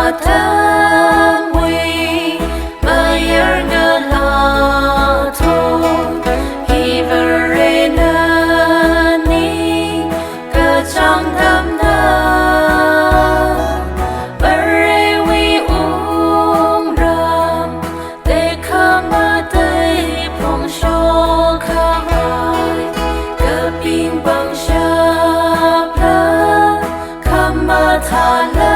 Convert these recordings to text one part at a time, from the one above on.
ATAM MAYAR NGALATHOT Hiverenani Kachang Damna Barewi Ungram Dekhamatay Phong Shokarai Kaping Bang Shabla Kamathala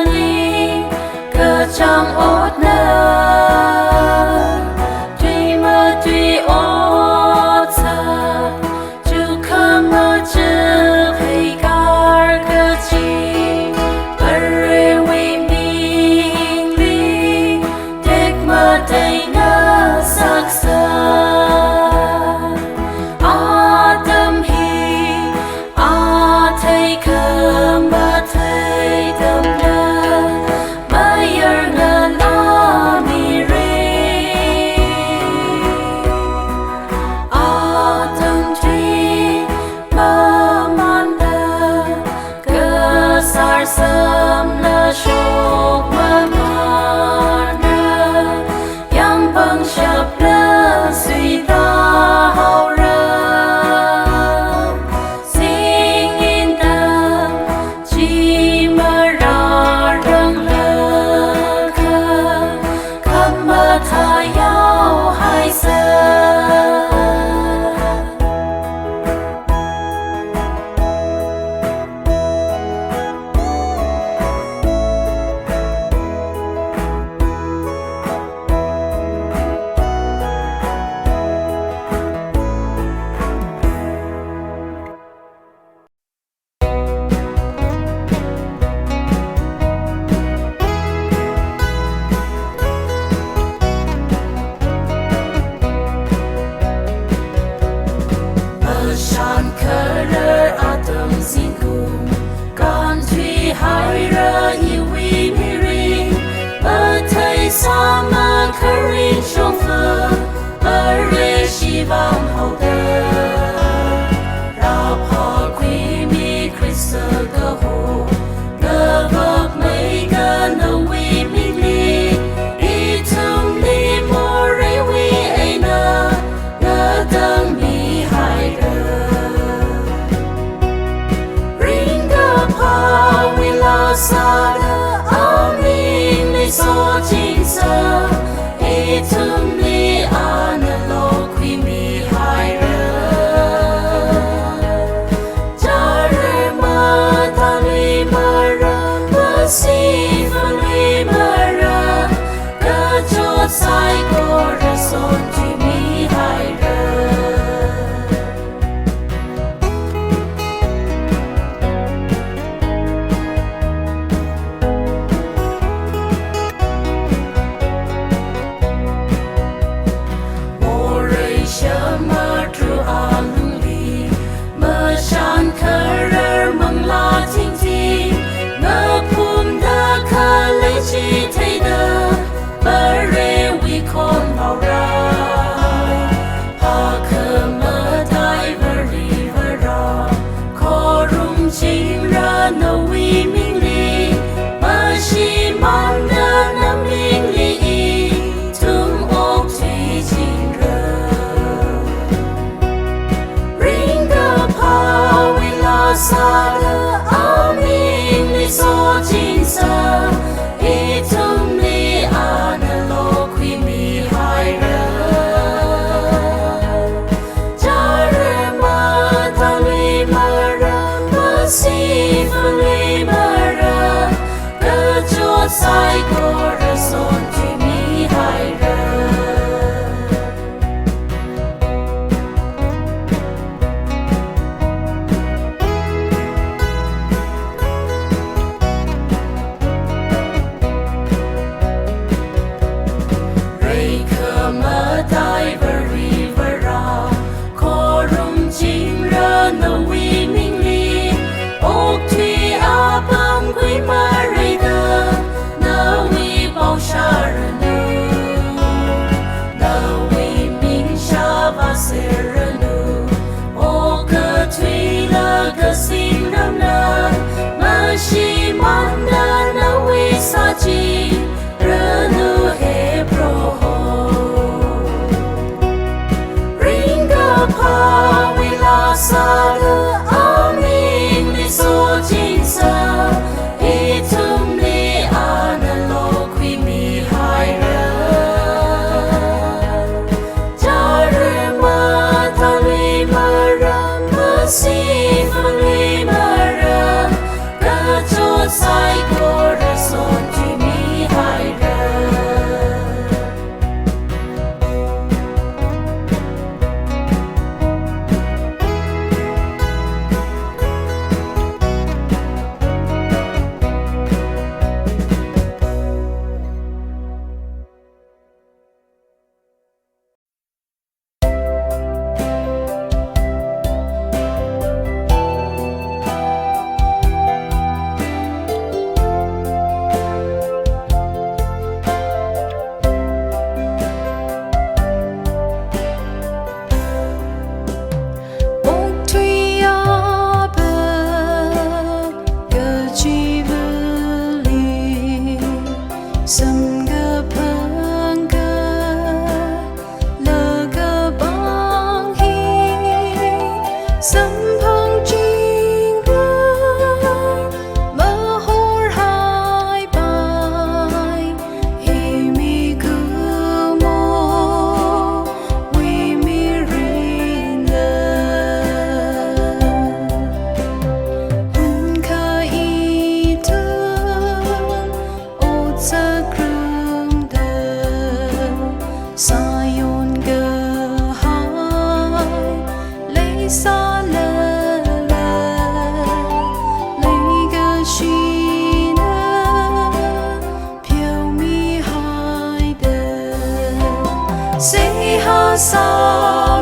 Ni chẳng ốt nơ tuy mơ tuy ốt xa chú khâm mơ chư hay gar cơ chi bờ rê quy minh lý đếch mơ đầy ngơ sắc xa ATAM hi thấy khâm mơ thấy đâm đơ MAYAR ngân ami ri ATAM tri mơ man đơ cơ sar sâm lơ shok mơ man đơ yang băng shập lơ suy ta hao rơ sing in đơ chi mơ ra răng lơ khơ khâm mơ tha yao hai sơ MASHAN KHARAR ATAM ZINGKUM YUIHAIDA YUIHAIDA MATHAI SAMA KHARIN SHONGFA MARE SHIVAM HAUDA RAPA QUI MI KRISTA GAHO GAVAK MEGA NAWI MILI ITUM LI MORE WIHAIDA NADANG MIHAIDA Ringa pa wila sada amin li so jinsa itum li analo qui mi haira jare mata li mara masif li mara kajot sai corazon ti mi haira MASHAN KHARAR mang la ting ti ngơ phum da kha lấy chi thay đơ bờ rê vi khôn vào rai pa khơ mơ tai vơ ri vơ ra kho rung chinh ra nô vi minh li ma shi man đơ nam minh li tum ok thủy chinh rơ Ringa pa wila sada amin li so jinsa itum li analo qui mi haira jare mata li mara masif li mara kajot sai corazon ti mi haira Dai veri vera korum jing ra no wi minh li OKTHUI apam quy ma re da na wi Sâm gơ phang gơ lơ gơ bang hi sâm phang jing ra mơ hor hai bai hi mi cứ mô vi mi rin lơ hun khơ y thương ô sa krung đơ sa yon gơ hai lấy sa lơ lơ lấy gơ shi nơ phiêu mi hai đơ say ha sa